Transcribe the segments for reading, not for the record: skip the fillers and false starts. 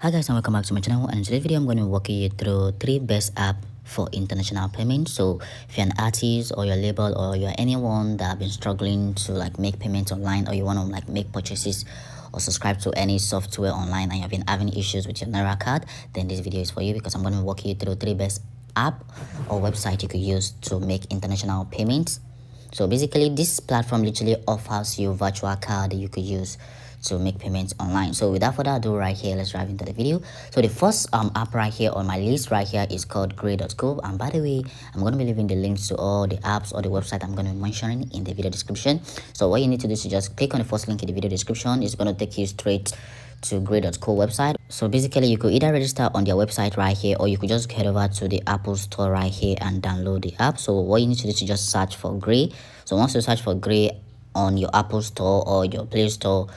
Hi guys, and welcome back to my channel. And in today's video I'm going to walk you through 3 best app for international payments. So if you're an artist or you're a label or you're anyone that have been struggling to like make payments online, or you want to like make purchases or subscribe to any software online and you've been having issues with your Naira card, then this video is for you, because I'm going to walk you through 3 best app or website you could use to make international payments. So basically this platform literally offers you virtual card you could use to make payments online. So without further ado, right here, let's dive into the video. So the first app right here on my list right here is called Grey.co. And by the way, I'm going to be leaving the links to all the apps or the website I'm going to be mentioning in the video description. So what you need to do is just click on the first link in the video description. It's going to take you straight to Grey.co website. So basically you could either register on their website right here, or you could just head over to the Apple store right here and download the app. So what you need to do is just search for Grey. So once you search for Grey on your Apple store or your Play Store,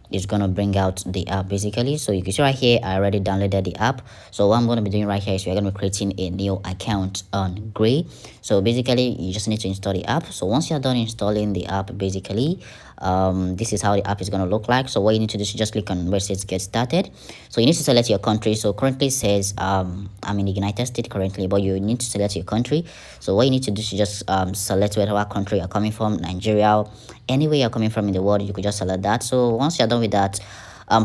it's gonna bring out the app basically. So you can see right here I already downloaded the app. So what I'm going to be doing right here is we're going to be creating a new account on Grey. So basically you just need to install the app. So once you're done installing the app, basically this is how the app is going to look like. So what you need to do is just click on where it says get started. So you need to select your country. So currently it says I'm in the United States currently, but you need to select your country. So what you need to do is just select whatever country you're coming from, Nigeria, anywhere you're coming from in the world, you could just select that. So once you're done with that,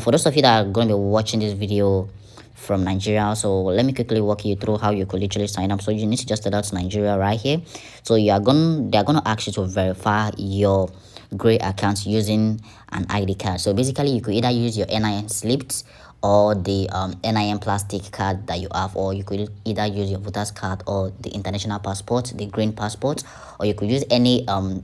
for those of you that are going to be watching this video from Nigeria, so let me quickly walk you through how you could literally sign up. So you need to just select Nigeria right here. So they're going to ask you to verify your Grey account using an ID card. So basically you could either use your NIN slips or the NIN plastic card that you have, or you could either use your voter's card or the international passport, the green passport, or you could use any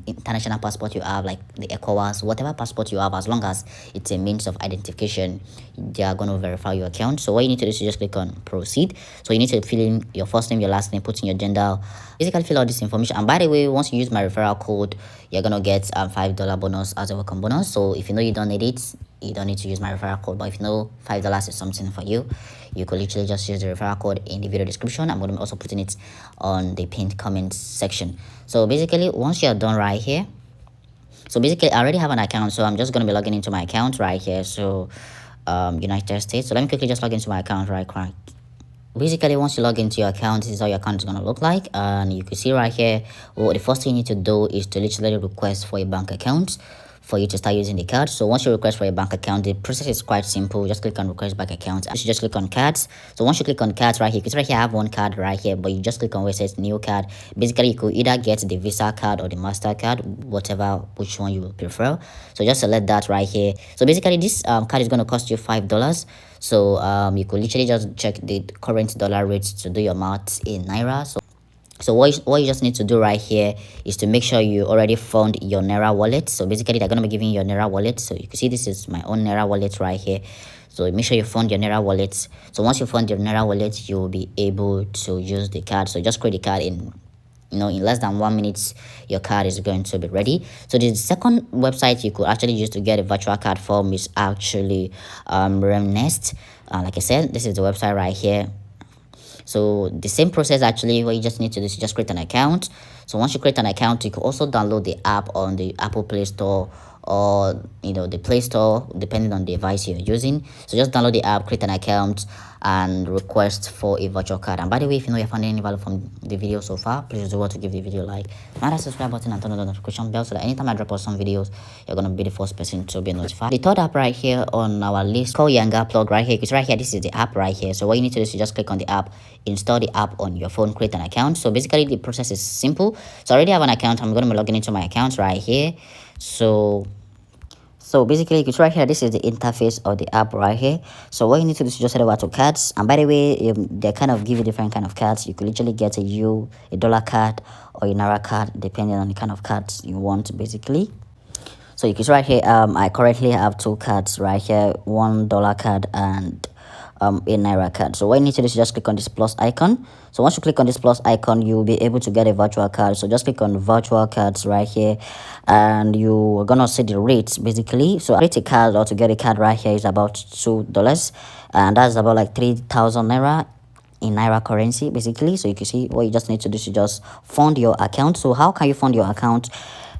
international passport you have, like the ECOWAS, whatever passport you have, as long as it's a means of identification, they are going to verify your account. So what you need to do is just click on proceed. So you need to fill in your first name, your last name, put in your gender, basically fill out this information. And by the way, once you use my referral code, you're gonna get $5 bonus as a welcome bonus. So if you know you don't need it, you don't need to use my referral code. But if you know $5 is something for you, you could literally just use the referral code in the video description. I'm going to be also putting it on the pinned comment section. So basically once you're done right here, so basically I already have an account, so I'm just going to be logging into my account right here. So United States. So let me quickly just log into my account right quick. Basically once you log into your account, this is how your account is going to look like. And you can see right here, well, the first thing you need to do is to literally request for a bank account for you to start using the card. So once you request for a bank account, the process is quite simple. Just click on request bank account. You just click on cards. So once you click on cards right here, because right here I have one card right here, but you just click on where it says new card. Basically you could either get the Visa card or the MasterCard, whatever, which one you prefer. So just select that right here. So basically this card is going to cost you $5. So you could literally just check the current dollar rates to do your math in Naira. So what you just need to do right here is to make sure you already found your Naira wallet. So basically they're going to be giving you your Naira wallet. So you can see this is my own Naira wallet right here. So make sure you found your Naira wallet. So once you found your Naira wallet, you will be able to use the card. So just create the card in less than 1 minute, your card is going to be ready. So the second website you could actually use to get a virtual card form is actually Remnest. Like I said, this is the website right here. So the same process actually, what you just need to do is just create an account. So once you create an account, you can also download the app on the Apple Play Store or the Play Store, depending on the device you're using. So just download the app, create an account, and request for a virtual card. And by the way, if you know you found any value from the video so far, please do what to give the video a like, smash that subscribe button, and turn on the notification bell so that anytime I drop out some videos, you're gonna be the first person to be notified. The third app right here on our list called Yanga Plug right here, because right here this is the app right here. So what you need to do is you just click on the app, install the app on your phone, create an account. So basically the process is simple. So I already have an account. I'm going to be logging into my account right here. So basically, you can right here, this is the interface of the app right here. So what you need to do is just head over to cards. And by the way, they kind of give you different kind of cards. You could literally get a dollar card or a Naira card, depending on the kind of cards you want, basically. So you can see right here, I currently have 2 cards right here, $1 card and a Naira card. So what you need to do is just click on this plus icon. So once you click on this plus icon, you'll be able to get a virtual card. So just click on virtual cards right here, and you are gonna see the rates basically. So rate a card or to get a card right here is about $2, and that's about like 3,000 Naira in Naira currency basically. So you can see what you just need to do is just fund your account. So how can you fund your account?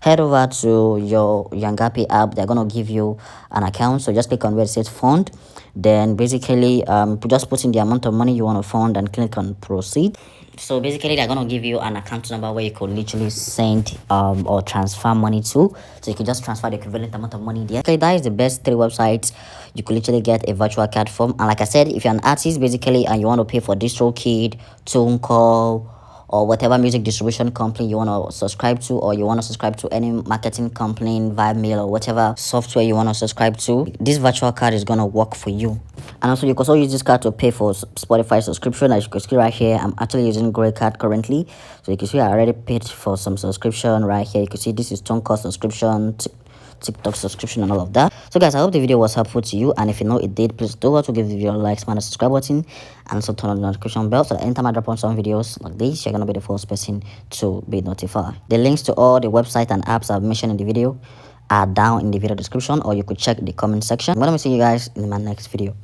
head over to your Yangapi app. They're gonna give you an account, so just click on where it says fund. Then basically just put in the amount of money you want to fund and click on proceed. So basically they're gonna give you an account number where you could literally send or transfer money to, so you could just transfer the equivalent amount of money there. Okay, that is the best three websites you could literally get a virtual card from. And like I said, if you're an artist basically and you want to pay for distrokid, TuneCall, or whatever music distribution company you want to subscribe to, or you want to subscribe to any marketing company, Vibmel, or whatever software you want to subscribe to, this virtual card is going to work for you. And also you can also use this card to pay for Spotify subscription. As you can see right here, I'm actually using Grey Card currently, so you can see I already paid for some subscription right here. You can see this is TuneCall subscription, TikTok subscription, and all of that. So guys, I hope the video was helpful to you, and if you know it did, please do to give the video a like, smash the subscribe button, and also turn on the notification bell so that anytime I drop on some videos like this, you're gonna be the first person to be notified. The links to all the websites and apps I've mentioned in the video are down in the video description, or you could check the comment section. I'm gonna see you guys in my next video.